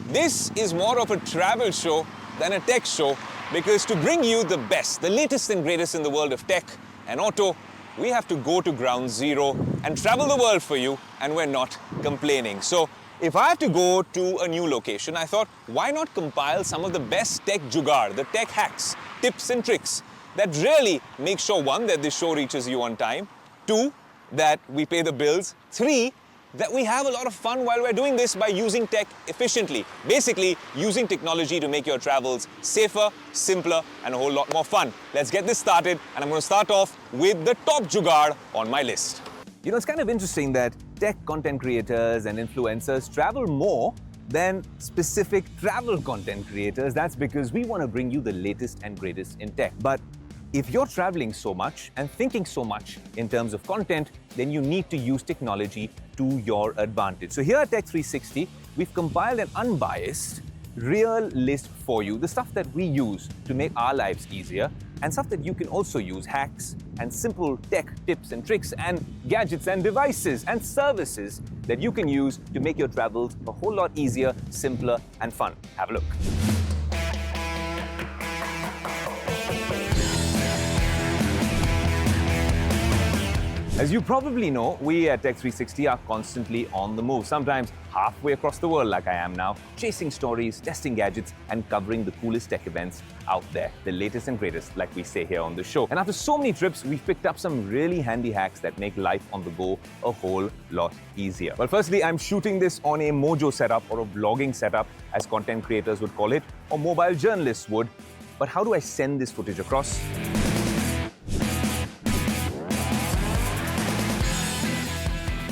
This is more of a travel show than a tech show because to bring you the best, the latest and greatest in the world of tech and auto, we have to go to ground zero and travel the world for you, and we're not complaining. So if I have to go to a new location, I thought, why not compile some of the best tech jugaad, the tech hacks, tips and tricks that really make sure, one, that this show reaches you on time, two, that we pay the bills, three, that we have a lot of fun while we're doing this by using tech efficiently. Basically, using technology to make your travels safer, simpler, and a whole lot more fun. Let's get this started, and I'm going to start off with the top jugaad on my list. You know, it's kind of interesting that tech content creators and influencers travel more than specific travel content creators. That's because we want to bring you the latest and greatest in tech. But if you're traveling so much and thinking so much in terms of content, then you need to use technology to your advantage. So here at Tech 360, we've compiled an unbiased, real list for you, the stuff that we use to make our lives easier, and stuff that you can also use, hacks and simple tech tips and tricks and gadgets and devices and services that you can use to make your travels a whole lot easier, simpler, and fun. Have a look. As you probably know, we at Tech 360 are constantly on the move, sometimes halfway across the world like I am now, chasing stories, testing gadgets, and covering the coolest tech events out there, the latest and greatest, like we say here on the show. And after so many trips, we've picked up some really handy hacks that make life on the go a whole lot easier. Well, firstly, I'm shooting this on a mojo setup, or a vlogging setup, as content creators would call it, or mobile journalists would. But how do I send this footage across?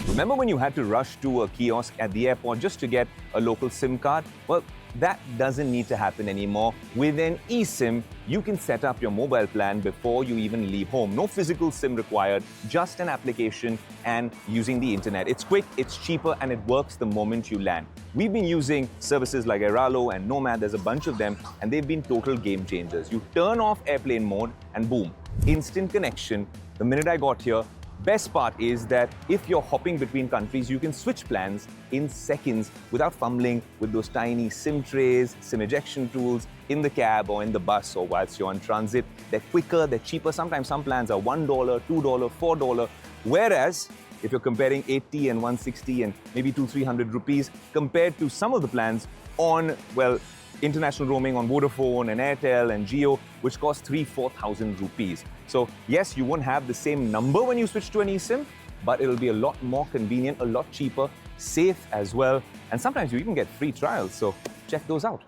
Remember when you had to rush to a kiosk at the airport just to get a local SIM card? Well, that doesn't need to happen anymore. With an eSIM, you can set up your mobile plan before you even leave home. No physical SIM required, just an application and using the internet. It's quick, it's cheaper, and it works the moment you land. We've been using services like Airalo and Nomad, there's a bunch of them, and they've been total game changers. You turn off airplane mode and boom, instant connection. The minute I got here, best part is that if you're hopping between countries, you can switch plans in seconds without fumbling with those tiny SIM trays, SIM ejection tools in the cab or in the bus or whilst you're on transit. They're quicker, they're cheaper. Sometimes some plans are $1, $2, $4. Whereas if you're comparing 80 and 160 and maybe 200-300 rupees compared to some of the plans on, well, international roaming on Vodafone and Airtel and Jio, which cost 3,000-4,000 rupees. So yes, you won't have the same number when you switch to an eSIM, but it'll be a lot more convenient, a lot cheaper, safe as well, and sometimes you even get free trials, so check those out.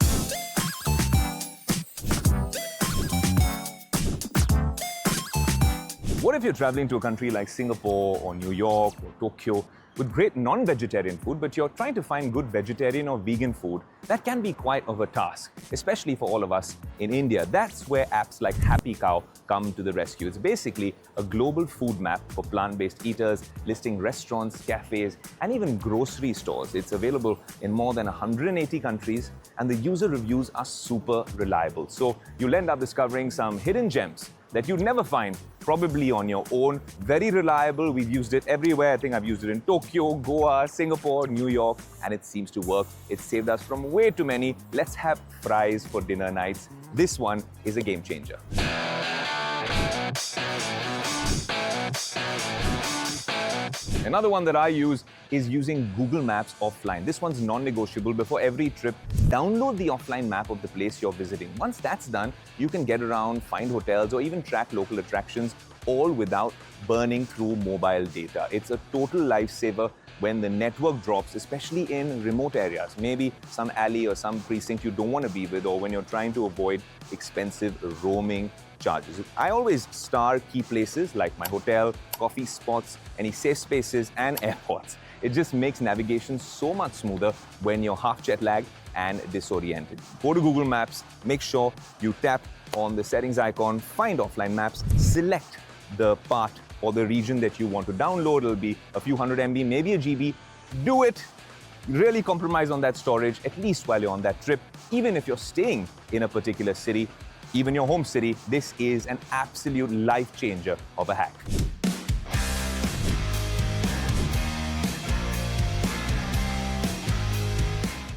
What if you're traveling to a country like Singapore or New York or Tokyo with great non-vegetarian food, but you're trying to find good vegetarian or vegan food? That can be quite of a task, especially for all of us in India. That's where apps like Happy Cow come to the rescue. It's basically a global food map for plant-based eaters, listing restaurants, cafes, and even grocery stores. It's available in more than 180 countries, and the user reviews are super reliable. So you'll end up discovering some hidden gems that you'd never find probably on your own. Very reliable. We've used it everywhere. I think I've used it in Tokyo, Goa, Singapore, New York, and it seems to work. It saved us from way too many "let's have fries for dinner" nights. This one is a game changer. Another one that I use is using Google Maps offline. This one's non-negotiable. Before every trip, download the offline map of the place you're visiting. Once that's done, you can get around, find hotels, or even track local attractions, all without burning through mobile data. It's a total lifesaver when the network drops, especially in remote areas, maybe some alley or some precinct you don't want to be with, or when you're trying to avoid expensive roaming charges. I always star key places like my hotel, coffee spots, any safe spaces, and airports. It just makes navigation so much smoother when you're half jet lagged and disoriented. Go to Google Maps, make sure you tap on the settings icon, find offline maps, select the part or the region that you want to download. It'll be a few hundred MB, maybe a GB. Do it. Really compromise on that storage, at least while you're on that trip. Even if you're staying in a particular city, even your home city, this is an absolute life changer of a hack.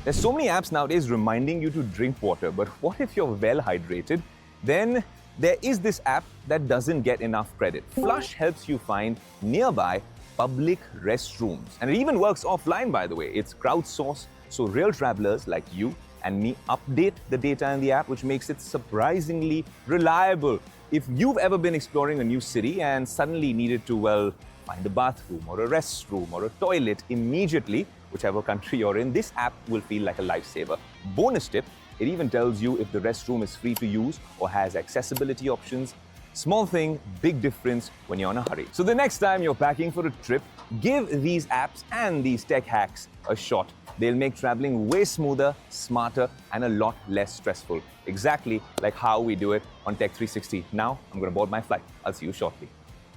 There's so many apps nowadays reminding you to drink water, but what if you're well hydrated? Then there is this app that doesn't get enough credit. Flush helps you find nearby public restrooms. And it even works offline, by the way. It's crowdsourced, so real travelers like you and me update the data in the app, which makes it surprisingly reliable. If you've ever been exploring a new city and suddenly needed to, well, find a bathroom or a restroom or a toilet immediately, whichever country you're in, this app will feel like a lifesaver. Bonus tip, it even tells you if the restroom is free to use or has accessibility options. Small thing, big difference when you're in a hurry. So the next time you're packing for a trip, give these apps and these tech hacks a shot. They'll make traveling way smoother, smarter, and a lot less stressful. Exactly like how we do it on Tech 360. Now, I'm going to board my flight. I'll see you shortly.